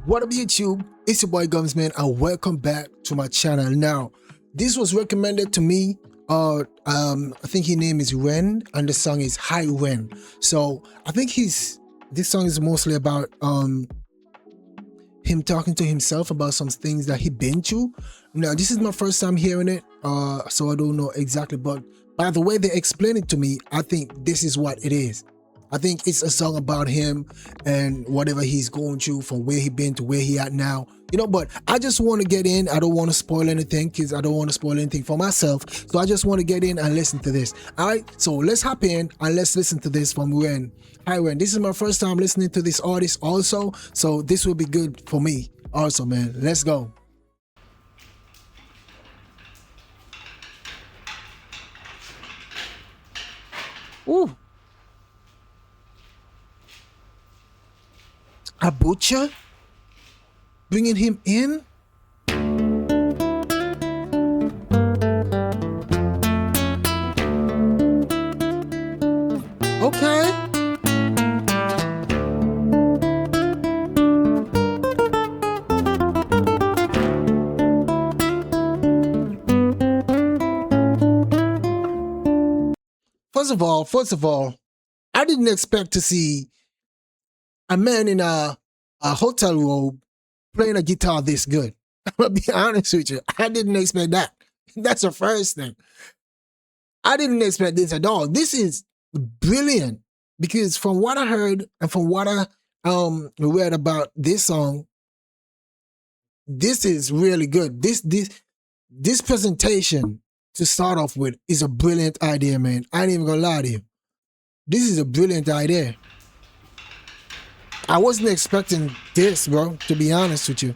What up YouTube? It's your boy Gumsman and welcome back to my channel. Now, this was recommended to me. I think his name is Ren and the song is Hi Ren. So I think this song is mostly about him talking to himself about some things that he been through. Now, this is my first time hearing it, so I don't know exactly, but by the way they explain it to me, I think this is what it is. I think it's a song about him and whatever he's going through from where he been to where he at now. You know, but I just want to get in. I don't want to spoil anything because I don't want to spoil anything for myself. So I just want to get in and listen to this. All right, so let's hop in and let's listen to this from Ren. Hi Ren, this is my first time listening to this artist also. So this will be good for me also, man. Let's go. Ooh. A butcher? Bringing him in? Okay. First of all, I didn't expect to see a man in a hotel robe playing a guitar this good. I'm gonna be honest with you. I didn't expect that. That's the first thing. I didn't expect this at all. This is brilliant because from what I heard and from what I read about this song, this is really good. This presentation to start off with is a brilliant idea, man. I ain't even gonna lie to you. This is a brilliant idea. I wasn't expecting this, bro, to be honest with you.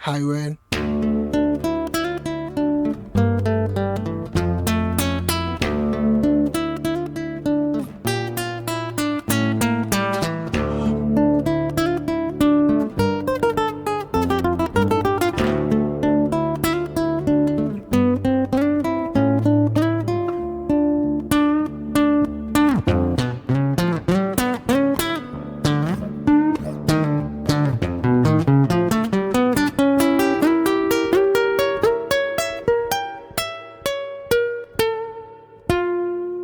Hi, Ren.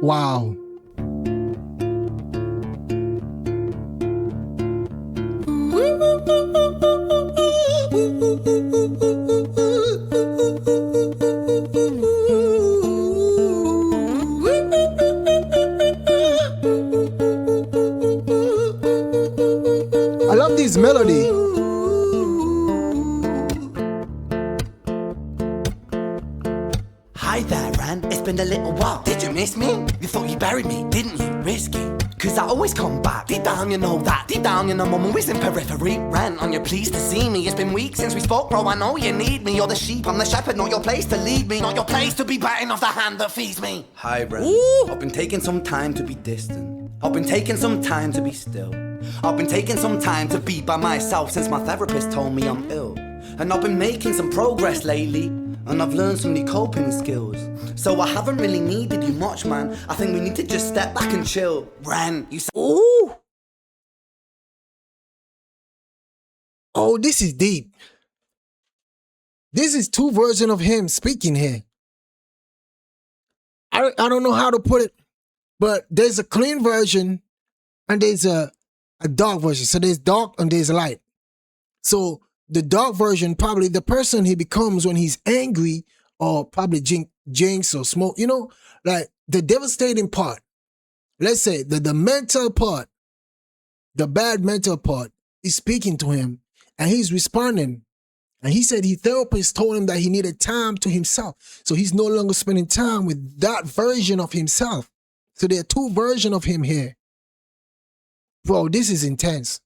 Wow. I love this melody. Hi there, Ran. It's been a little while. Did you miss me? You thought you buried me, didn't you? Risky. Cause I always come back. Deep down, you know that. Deep down, you know I'm always in periphery. Ran, on your pleased to see me. It's been weeks since we spoke, bro. I know you need me. You're the sheep, I'm the shepherd. Not your place to lead me. Not your place to be biting off the hand that feeds me. Hi, Ran. I've been taking some time to be distant. I've been taking some time to be still. I've been taking some time to be by myself since my therapist told me I'm ill. And I've been making some progress lately. And I've learned some new coping skills. So I haven't really needed you much, man. I think we need to just step back and chill. Ren, you Ooh. Oh, this is deep. This is two versions of him speaking here. I don't know how to put it, but there's a clean version and there's a dark version. So there's dark and there's light. So the dark version, probably the person he becomes when he's angry or probably jinx or smoke, you know, like the devastating part. Let's say the mental part, the bad mental part is speaking to him and he's responding. And he said his therapist told him that he needed time to himself. So he's no longer spending time with that version of himself. So there are two versions of him here. Bro, this is intense.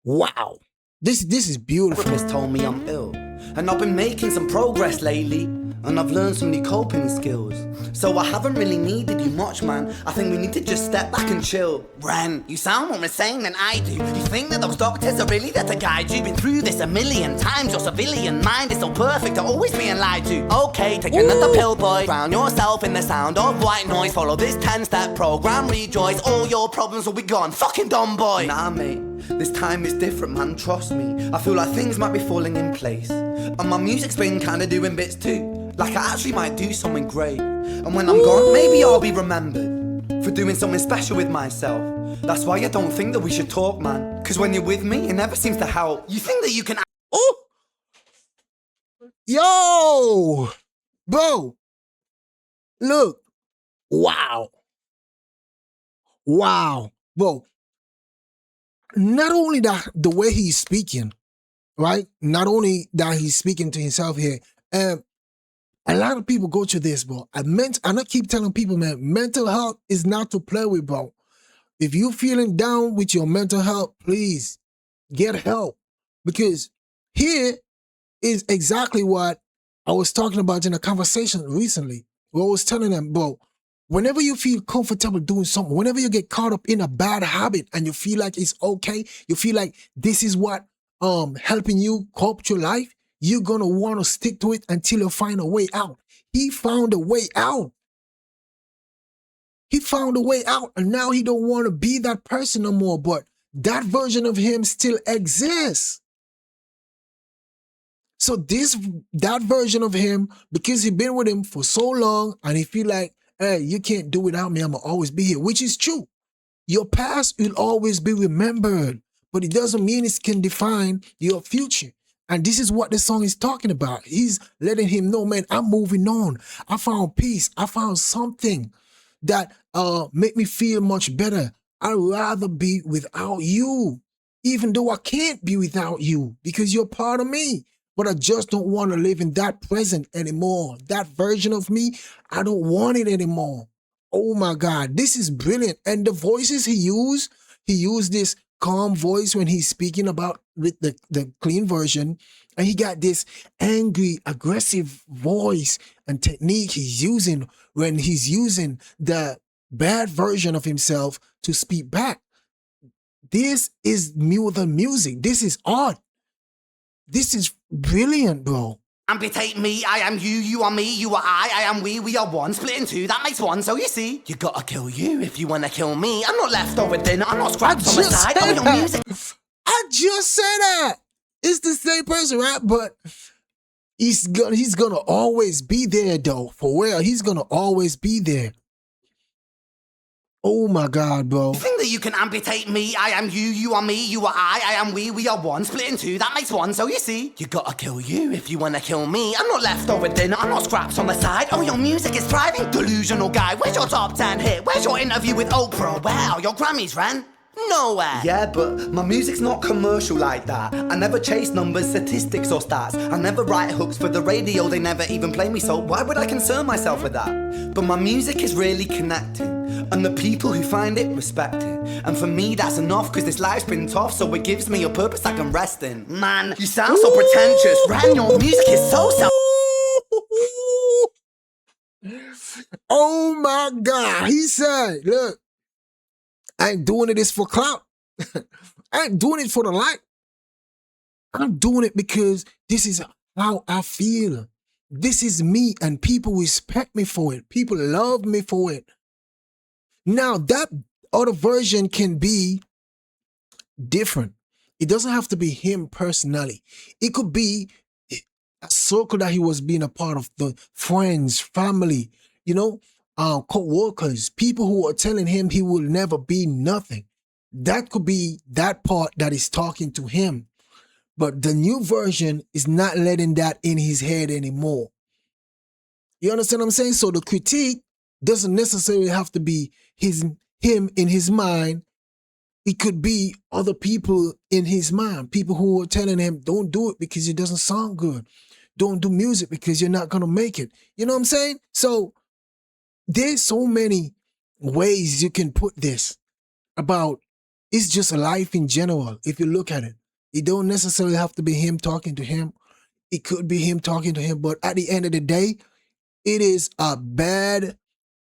Wow. This is beautiful. therapist told me I'm ill. And I've been making some progress lately. and I've learned some new coping skills. So I haven't really needed you much, man. I think we need to just step back and chill. Ren, you sound more insane than I do. You think that those doctors are really there to guide you? Been through this a million times. Your civilian mind is so perfect to always being lied to. Okay, take another pill, boy. Drown yourself in the sound of white noise. Follow this 10-step program, rejoice. All your problems will be gone. Fucking dumb boy. Nah, mate. This time is different, man, trust me. I feel like things might be falling in place. And my music's been kinda doing bits too. Like I actually might do something great. And when I'm gone, maybe I'll be remembered for doing something special with myself. That's why I don't think that we should talk, man. Cause when you're with me, it never seems to help. You think that you can... Oh! Yo! Bro! Look! Wow! Wow! Bro, not only that, the way he's speaking, right? Not only that he's speaking to himself here, a lot of people go to this, bro. And I keep telling people, man, mental health is not to play with, bro. If you're feeling down with your mental health, please get help. Because here is exactly what I was talking about in a conversation recently, where I was telling them, bro, whenever you feel comfortable doing something, whenever you get caught up in a bad habit and you feel like it's okay, you feel like this is what helping you cope your life, you're going to want to stick to it until you find a way out. He found a way out. He found a way out, and now he don't want to be that person no more, but that version of him still exists. So that version of him, because he been with him for so long and he feel like, hey, you can't do without me, I'm going to always be here, which is true. Your past will always be remembered, but it doesn't mean it can define your future. And this is what the song is talking about. He's letting him know, man, I'm moving on. I found peace. I found something that make me feel much better. I'd rather be without you, even though I can't be without you because you're part of me. But I just don't want to live in that present anymore. That version of me, I don't want it anymore. Oh my God, this is brilliant. And the voices he used this calm voice when he's speaking about with the clean version. And he got this angry, aggressive voice and technique he's using when he's using the bad version of himself to speak back. This is more than music. This is art. This is brilliant, bro. Amputate me, I am you, you are me, you are I am we are one, split in two, that makes one, so you see. You gotta kill you if you wanna kill me. I'm not leftover dinner, I'm not scraps on the side. Oh, your music. I just said that. It's the same person, right? But he's gonna always be there, though. For real, he's gonna always be there. Oh my God, bro. You think that you can amputate me, I am you, you are me, you are I am we are one, split in two, that makes one, so you see. You gotta kill you if you wanna kill me. I'm not leftover dinner, I'm not scraps on the side. Oh, your music is thriving, delusional guy. Where's your top 10 hit? Where's your interview with Oprah? Where are your Grammys, Ren? Nowhere. Yeah, but my music's not commercial like that. I never chase numbers, statistics or stats. I never write hooks for the radio, they never even play me, so why would I concern myself with that? But my music is really connecting, and the people who find it respect it. And for me that's enough, cause this life's been tough, so it gives me a purpose I can rest in. Man, you sound so pretentious. Ren, your music is so Oh my God. He said, look, I ain't doing this for clout. I ain't doing it for the light. I'm doing it because this is how I feel. This is me, and people respect me for it. People love me for it. Now, that other version can be different. It doesn't have to be him personally. It could be a circle that he was being a part of, the friends, family, co-workers, people who are telling him he will never be nothing. That could be that part that is talking to him. But the new version is not letting that in his head anymore. You understand what I'm saying? So the critique doesn't necessarily have to be him in his mind. It could be other people in his mind, people who are telling him, don't do it because it doesn't sound good. Don't do music because you're not going to make it. You know what I'm saying? So there's so many ways you can put this about, it's just life in general. If you look at it, it don't necessarily have to be him talking to him. It could be him talking to him, but at the end of the day, it is a bad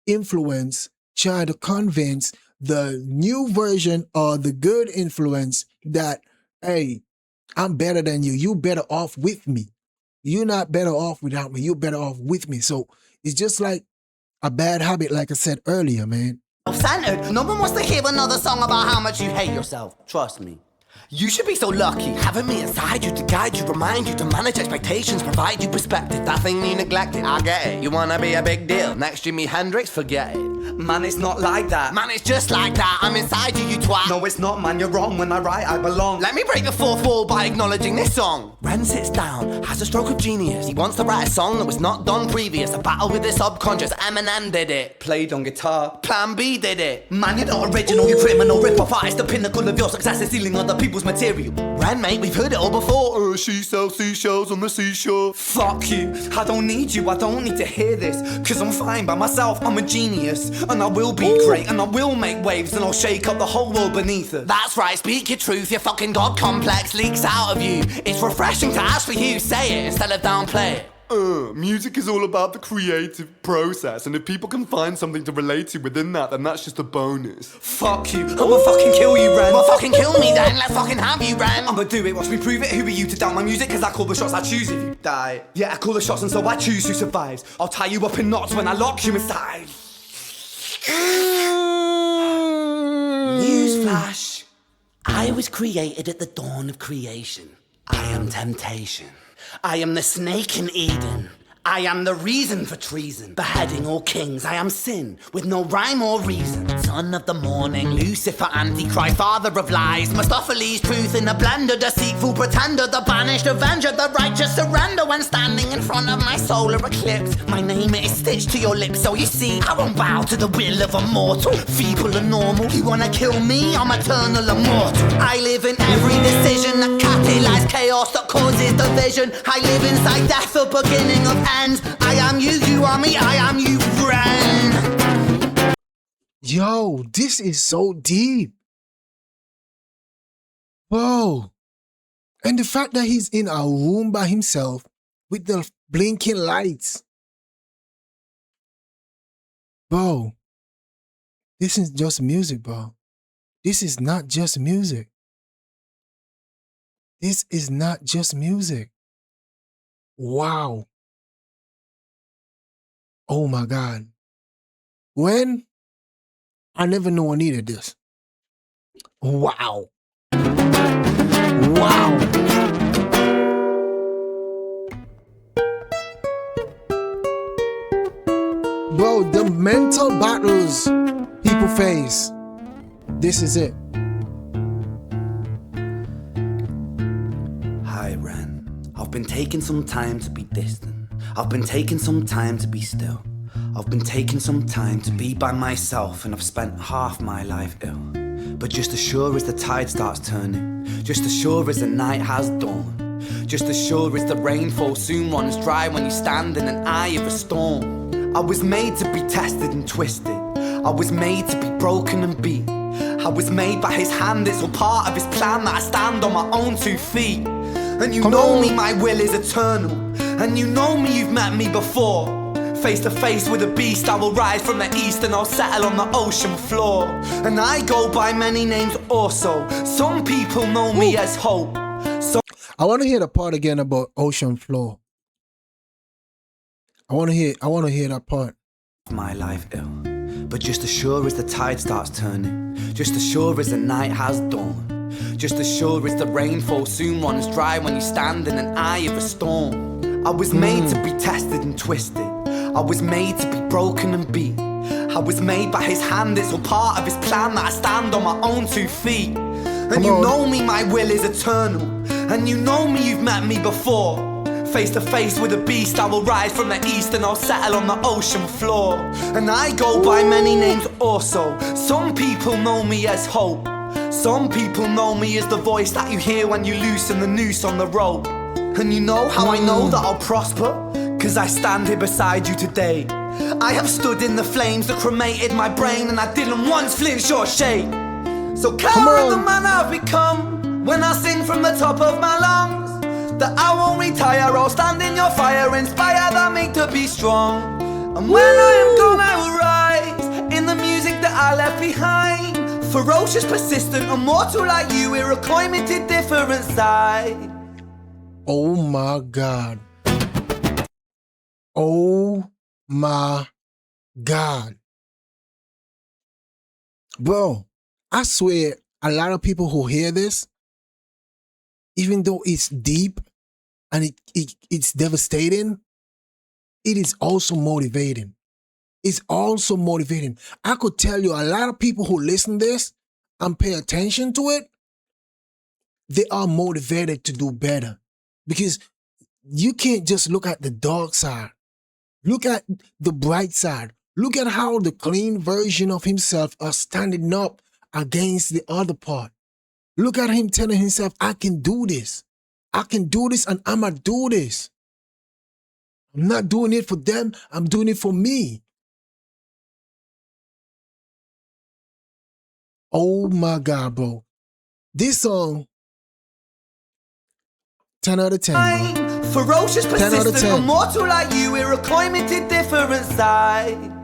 influence trying to convince the new version or the good influence that, hey, I'm better than you. You better off with me. You're not better off without me. You're better off with me. So it's just like a bad habit, like I said earlier, man. Self-centered. No one wants to hear another song about how much you hate yourself. Trust me. You should be so lucky, having me inside you to guide you, remind you to manage expectations, provide you perspective. That thing you neglected, I get it. You wanna be a big deal, next Jimi Hendrix, forget it. Man, it's not like that. Man, it's just like that. I'm inside you, you twat. No, it's not, man, you're wrong. When I write, I belong. Let me break the fourth wall by acknowledging this song. Ren sits down, has a stroke of genius. He wants to write a song that was not done previous. A battle with the subconscious, Eminem did it. Played on guitar. Plan B did it. Man, you're not original, you criminal rip-off artist. The pinnacle of your success is stealing other people's material. Ren, mate, we've heard it all before. She sells seashells on the seashore. Fuck you, I don't need you, I don't need to hear this. Cause I'm fine by myself, I'm a genius. And I will be great, and I will make waves. And I'll shake up the whole world beneath us. That's right, speak your truth, your fucking God complex leaks out of you. It's refreshing to ask for you, say it instead of downplay it. Music is all about the creative process, and if people can find something to relate to within that, then that's just a bonus. Fuck you, I'ma fucking kill you, Ren. Well, fucking kill me then, let's fucking have you, Ren. I'ma do it, watch me prove it. Who are you to down my music? Cause I call the shots, I choose if you die. Yeah, I call the shots and so I choose who survives. I'll tie you up in knots when I lock you inside. Newsflash. I was created at the dawn of creation. I am temptation. I am the snake in Eden. I am the reason for treason, beheading all kings. I am sin, with no rhyme or reason. Son of the morning, Lucifer, Antichrist, father of lies. Mustopheles, truth in a blender, deceitful pretender, the banished avenger, the righteous surrender. When standing in front of my solar eclipse, my name is stitched to your lips. So you see, I won't bow to the will of a mortal, feeble and normal. You wanna kill me? I'm eternal immortal. I live in every decision that catalyzes chaos, that causes division. I live inside death, the beginning of end. I am you, you are me, I am you, friend. Yo, this is so deep. Whoa. And the fact that he's in a room by himself with the blinking lights. Bro, this is just music, bro. This is not just music. This is not just music. Wow. Oh my God. When? I never knew I needed this. Wow. Wow. Bro, the mental battles people face. This is it. Hi, Ren. I've been taking some time to be distant. I've been taking some time to be still. I've been taking some time to be by myself, and I've spent half my life ill. But just as sure as the tide starts turning, just as sure as the night has dawned, just as sure as the rainfall soon runs dry when you stand in an eye of a storm. I was made to be tested and twisted. I was made to be broken and beat. I was made by his hand, it's all part of his plan that I stand on my own 2 feet. And you know me, my will is eternal. And you know me, you've met me before. Face to face with a beast, I will rise from the east and I'll settle on the ocean floor. And I go by many names also. Some people know me as Hope. I want to hear the part again about ocean floor. I want to hear that part. My life ill. But just as sure as the tide starts turning, just as sure as the night has dawned, just as sure as the rainfall soon runs dry when you stand in an eye of a storm. I was made to be tested and twisted. I was made to be broken and beat. I was made by his hand, it's all part of his plan that I stand on my own 2 feet. And you know me, my will is eternal. And you know me, you've met me before. Face to face with a beast, I will rise from the east and I'll settle on the ocean floor. And I go by many names also. Some people know me as Hope. Some people know me as the voice that you hear when you loosen the noose on the rope. And you know how I know that I'll prosper? Cause I stand here beside you today. I have stood in the flames that cremated my brain, and I didn't once flinch or shake. So count the man I've become when I sing from the top of my lungs, that I won't retire, I'll stand in your fire, inspired by me to be strong. And when I am gone, I will rise in the music that I left behind. Ferocious, persistent, immortal like you, we're a climbing to different sides. Oh my God. Oh my God. Bro, I swear a lot of people who hear this, even though it's deep and it's devastating, it is also motivating. It's also motivating. I could tell you a lot of people who listen to this and pay attention to it, they are motivated to do better. Because you can't just look at the dark side. Look at the bright side. Look at how the clean version of himself are standing up against the other part. Look at him telling himself, I can do this. I can do this and I'ma do this. I'm not doing it for them. I'm doing it for me. Oh my God, bro. This song, 10 out of 10, bro. Ferocious, 10 out of persistent, 10. immortal like you, we're a climbing to different sides.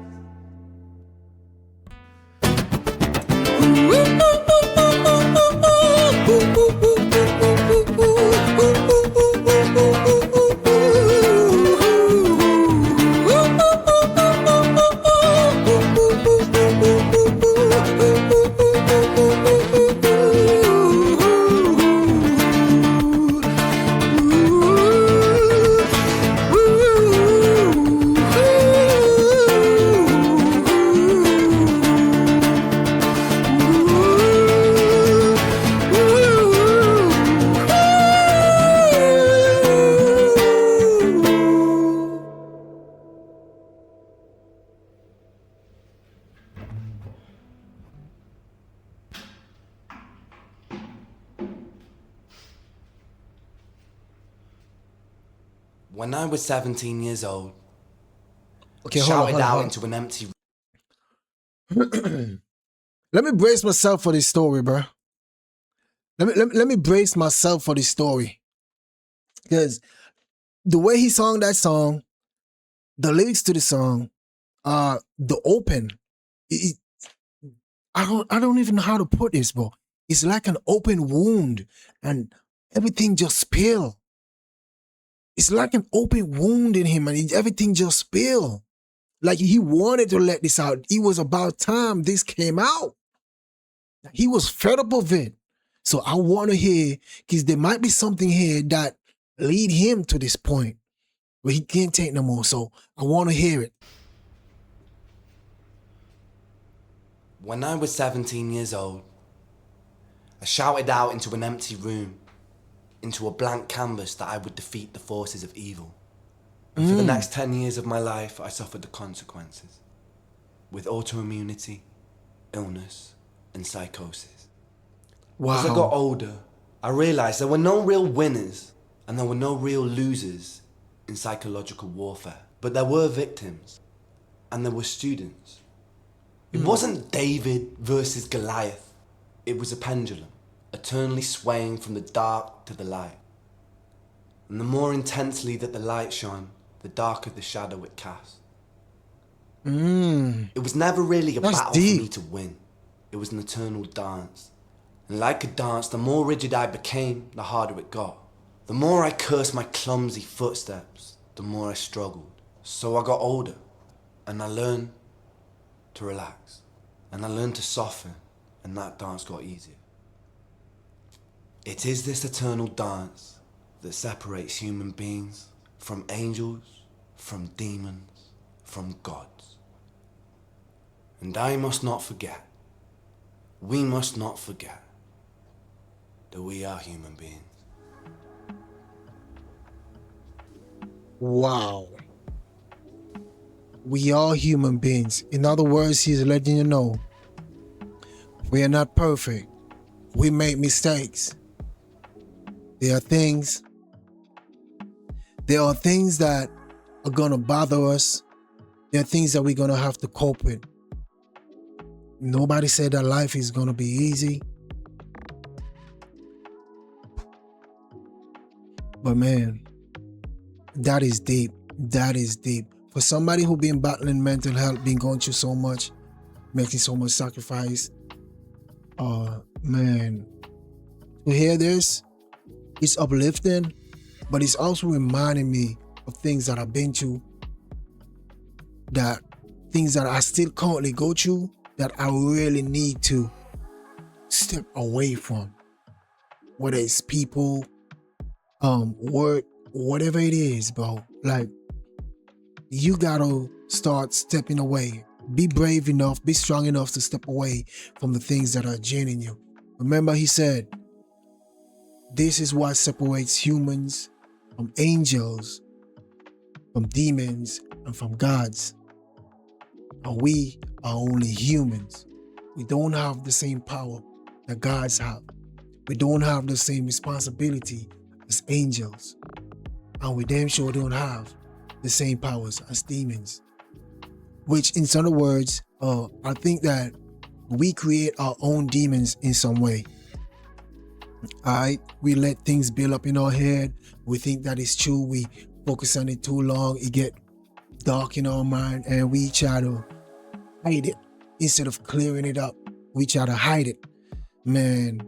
When I was 17 years old, Okay, shouted out hold on. into an empty Let me brace myself for this story, bro. Let me brace myself for this story. Because the way he sung that song, the lyrics to the song, the open, I don't even know how to put this, bro. It's like an open wound and everything just spill. It's like an open wound in him and everything just spill. Like he wanted to let this out. It was about time this came out. He was fed up of it. So I want to hear, because there might be something here that lead him to this point where he can't take no more. So I want to hear it. When I was 17 years old, I shouted out into an empty room, into a blank canvas that I would defeat the forces of evil. And for the next 10 years of my life, I suffered the consequences. With autoimmunity, illness, and psychosis. Wow. As I got older, I realized there were no real winners and there were no real losers in psychological warfare. But there were victims and there were students. It wasn't David versus Goliath. It was a pendulum, eternally swaying from the dark to the light. And the more intensely that the light shone, the darker the shadow it cast. It was never really a That's battle deep. for me to win. It was an eternal dance. And like a dance, the more rigid I became, the harder it got. The more I cursed my clumsy footsteps, the more I struggled. So I got older, and I learned to relax. And I learned to soften, and that dance got easier. It is this eternal dance that separates human beings from angels, from demons, from gods. And I must not forget, we must not forget, that we are human beings. Wow. We are human beings. In other words, he's letting you know we are not perfect. We make mistakes. There are things that are gonna bother us. There are things that we're gonna have to cope with. Nobody said that life is gonna be easy. But man, that is deep. That is deep. For somebody who been battling mental health, been going through so much, making so much sacrifice, man, to hear this, it's uplifting, but it's also reminding me of things that I've been through, that things that I still currently go through, that I really need to step away from. Whether it's people, work, whatever it is, bro. Like, you gotta start stepping away. Be brave enough, be strong enough to step away from the things that are draining you. Remember, he said, this is what separates humans from angels, from demons, and from gods. And we are only humans. We don't have the same power that gods have. We don't have the same responsibility as angels. And we damn sure don't have the same powers as demons. Which, in other words, I think that we create our own demons in some way. Alright, we let things build up in our head. We think that it's true. We focus on it too long. It get dark in our mind, and we try to hide it instead of clearing it up. We try to hide it. Man,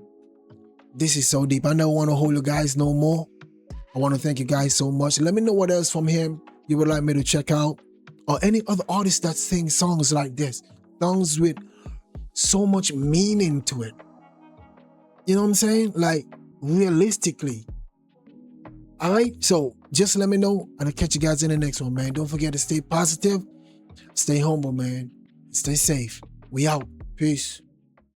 this is so deep. I never want to hold you guys no more. I want to thank you guys so much. Let me know what else from him you would like me to check out, or any other artists that sing songs like this, songs with so much meaning to it. You know what I'm saying? Like, realistically. All right? So just let me know, and I'll catch you guys in the next one, man. Don't forget to stay positive, stay humble, man. Stay safe. We out. Peace.